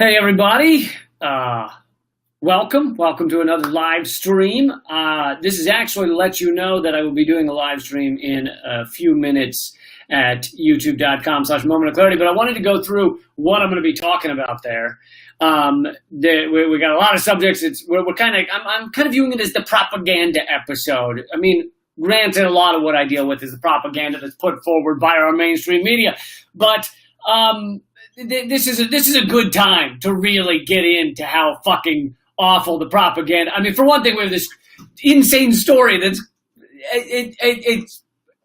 Hey everybody, welcome to another live stream. This is actually to let you know that I will be doing a live stream in a few minutes at youtube.com/moment of clarity, but I wanted to go through what I'm going to be talking about there. We got a lot of subjects. I'm kind of viewing it as the propaganda episode. I mean, granted, a lot of what I deal with is the propaganda that's put forward by our mainstream media, but this is a good time to really get into how fucking awful the propaganda. I mean, for one thing, we have this insane story it's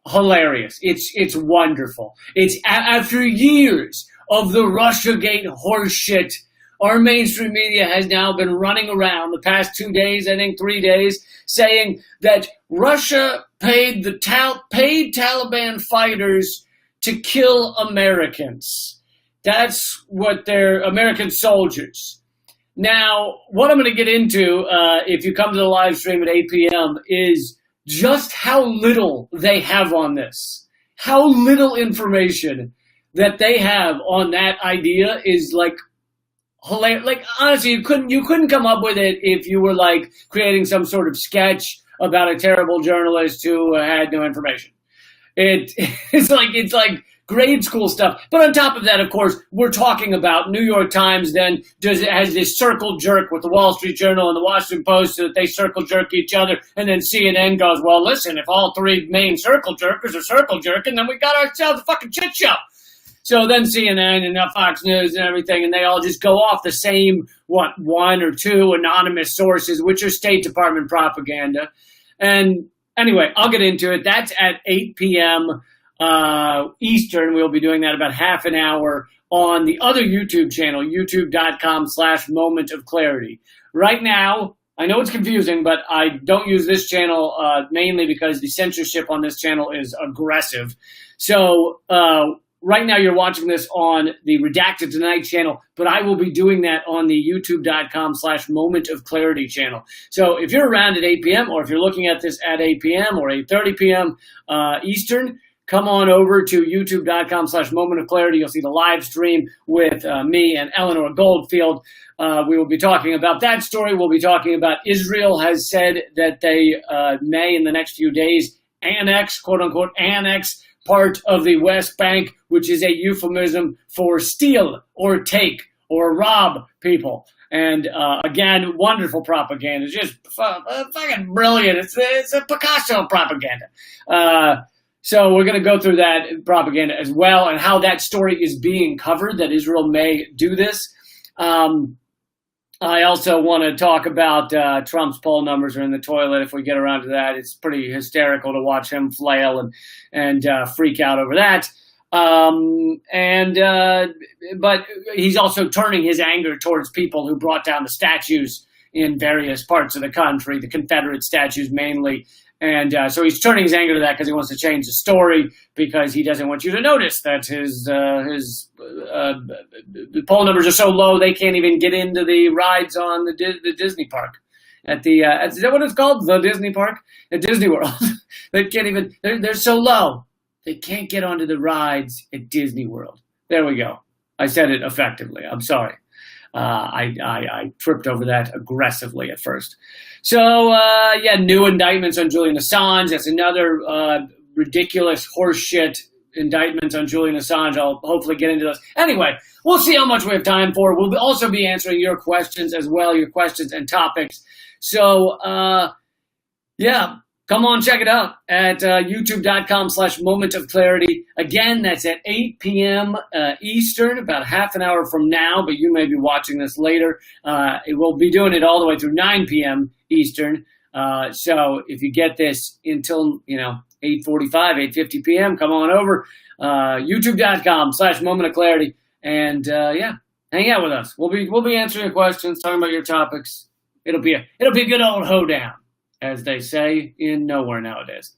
hilarious. It's wonderful. It's after years of the Russiagate horseshit. Our mainstream media has now been running around the past 2 days, I think 3 days, saying that Russia paid Taliban fighters to kill Americans. That's what they're American soldiers. Now, what I'm going to get into, if you come to the live stream at 8 p.m., is just how little they have on this. How little information that they have on that idea is like hilarious. Like, honestly, you couldn't come up with it if you were like creating some sort of sketch about a terrible journalist who had no information. It's like grade school stuff. But on top of that, of course, we're talking about New York Times then has this circle jerk with the Wall Street Journal and the Washington Post so that they circle jerk each other. And then CNN goes, well, listen, if all three main circle jerkers are circle jerking, then we got ourselves a fucking shit show. So then CNN and Fox News and everything, and they all just go off the same, one or two anonymous sources, which are State Department propaganda. And anyway, I'll get into it. That's at 8 p.m. Eastern. We'll be doing that about half an hour on the other YouTube channel, youtube.com/moment of clarity. Right now, I know it's confusing, but I don't use this channel mainly because the censorship on this channel is aggressive. So right now you're watching this on the Redacted Tonight channel, but I will be doing that on the youtube.com/moment of clarity channel. So if you're around at 8 p.m. or if you're looking at this at 8 p.m. or 8:30 p.m. Eastern, come on over to youtube.com/moment of clarity. You'll see the live stream with me and Eleanor Goldfield. We will be talking about that story. We'll be talking about Israel has said that they may in the next few days annex, quote unquote, annex part of the West Bank, which is a euphemism for steal or take or rob people. And again, wonderful propaganda. It's just fucking brilliant. It's a Picasso propaganda. So we're going to go through that propaganda as well and how that story is being covered, that Israel may do this. I also want to talk about Trump's poll numbers are in the toilet. If we get around to that, it's pretty hysterical to watch him flail and freak out over that. But he's also turning his anger towards people who brought down the statues in various parts of the country, the Confederate statues mainly. And so he's turning his anger to that because he wants to change the story because he doesn't want you to notice that his poll numbers are so low they can't even get into the rides on the Disney park. Is that what it's called? The Disney park? At Disney World. They can't even, they're so low. They can't get onto the rides at Disney World. There we go. I said it effectively. I'm sorry. I tripped over that aggressively at first. So, new indictments on Julian Assange. That's another ridiculous horseshit indictments on Julian Assange. I'll hopefully get into those. Anyway, we'll see how much we have time for. We'll also be answering your questions as well, your questions and topics. So, come on, check it out at youtube.com/moment of clarity. Again, that's at 8 p.m. Eastern, about half an hour from now, but you may be watching this later. We'll be doing it all the way through 9 p.m. Eastern. So if you get this until, 8:45, 8:50 p.m., come on over, youtube.com/moment of clarity. And hang out with us. We'll be answering your questions, talking about your topics. It'll be a good old hoedown, as they say in nowhere nowadays.